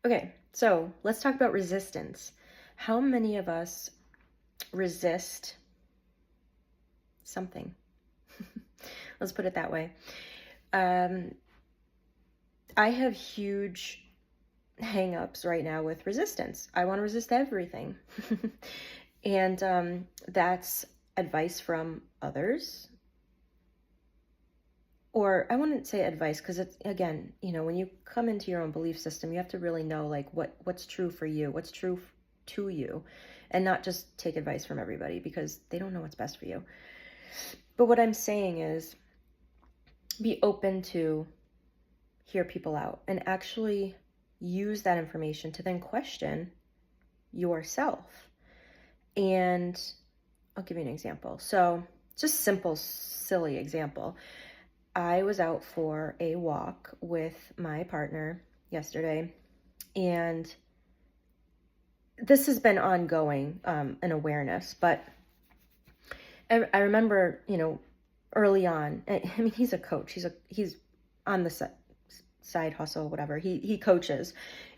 Okay, so let's talk about resistance. How many of us resist something? Let's put it that way. Um, I have huge hang-ups right now with resistance. I want to resist everything. And that's advice from others. Or I wouldn't say advice because it's, again, when you come into your own belief system, you have to really know like what's true for you, what's true to you, and not just take advice from everybody because they don't know what's best for you. But what I'm saying is be open to hear people out and actually use that information to then question yourself. And I'll give you an example. So, just simple, silly example. I was out for a walk with my partner yesterday, and this has been ongoing, an awareness, but I remember, early on, I mean, he's a coach. He's on the side hustle, whatever. He coaches,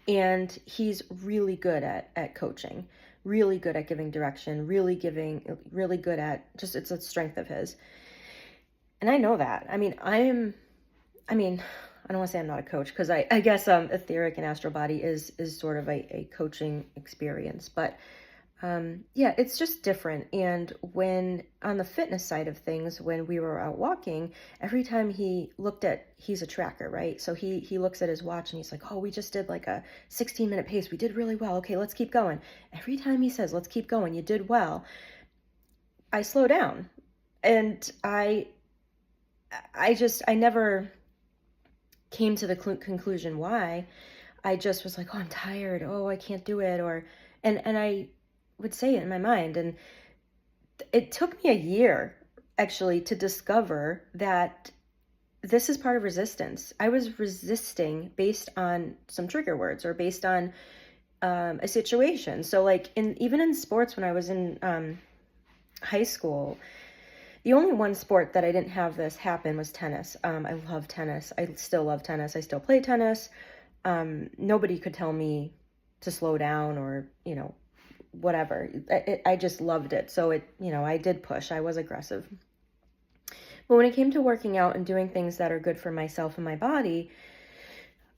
and he's really good at coaching, really good at giving direction, really good at just, it's a strength of his. And I know that. I mean, I don't want to say I'm not a coach because I guess etheric and astral body is sort of a coaching experience, but yeah, it's just different. And when on the fitness side of things, when we were out walking, every time he's a tracker, right? So he looks at his watch and he's like, oh, we just did like a 16-minute pace. We did really well. Okay, let's keep going. Every time he says, let's keep going, you did well, I slow down. And I never came to the conclusion why. I just was like, oh, I'm tired. Oh, I can't do it. And I would say it in my mind. And it took me a year actually to discover that this is part of resistance. I was resisting based on some trigger words or based on a situation. So like even in sports, when I was in high school, the only one sport that I didn't have this happen was tennis. I love tennis. I still love tennis. I still play tennis. Nobody could tell me to slow down or, whatever. I just loved it. So I did push. I was aggressive. But when it came to working out and doing things that are good for myself and my body,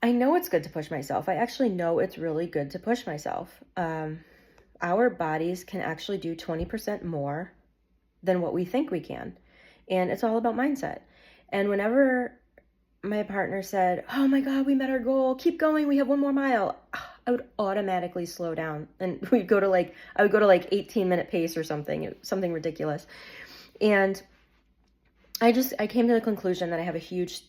I know it's good to push myself. I actually know it's really good to push myself. Our bodies can actually do 20% more than what we think we can. And it's all about mindset. And whenever my partner said, oh my God, we met our goal, keep going, we have one more mile, I would automatically slow down. And I would go to like 18-minute pace or something ridiculous. And I came to the conclusion that I have a huge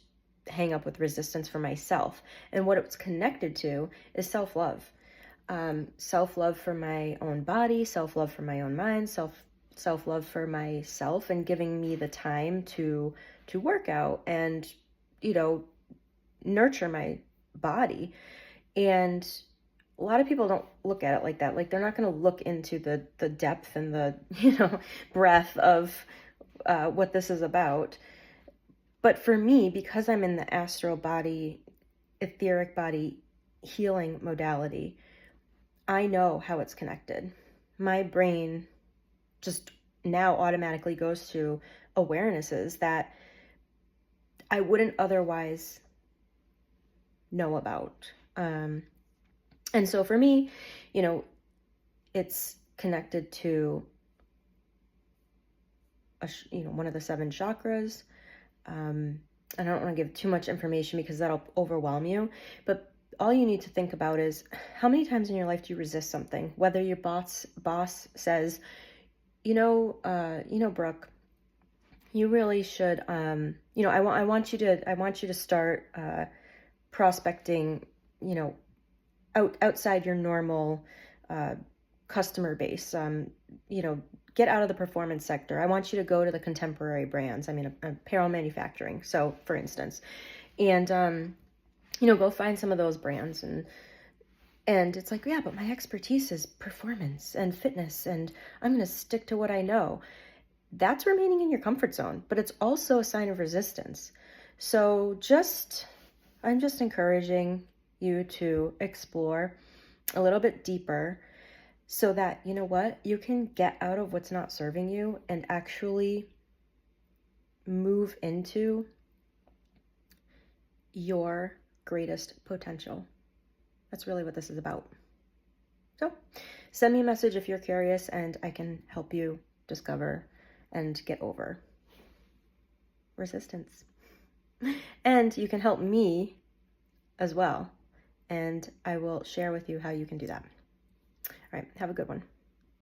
hang up with resistance for myself. And what it's connected to is self-love. Self-love for my own body, self-love for my own mind, self-love for myself, and giving me the time to work out and, nurture my body. And a lot of people don't look at it like that. Like they're not going to look into the depth and the, breadth of what this is about. But for me, because I'm in the astral body, etheric body healing modality, I know how it's connected. My brain just now automatically goes to awarenesses that I wouldn't otherwise know about. And so for me, it's connected to one of the 7 chakras. I don't want to give too much information because that'll overwhelm you, but all you need to think about is how many times in your life do you resist something? Whether your boss says, Brooke, you really should, I want you to start prospecting, outside your normal customer base. Get out of the performance sector. I want you to go to the contemporary brands. I mean, apparel manufacturing. So, for instance, and go find some of those brands and it's like, yeah, but my expertise is performance and fitness, and I'm going to stick to what I know. That's remaining in your comfort zone, but it's also a sign of resistance. So I'm just encouraging you to explore a little bit deeper so that, you know what, you can get out of what's not serving you and actually move into your greatest potential. That's really what this is about. So send me a message if you're curious, and I can help you discover and get over resistance. And you can help me as well, and I will share with you how you can do that. All right, have a good one.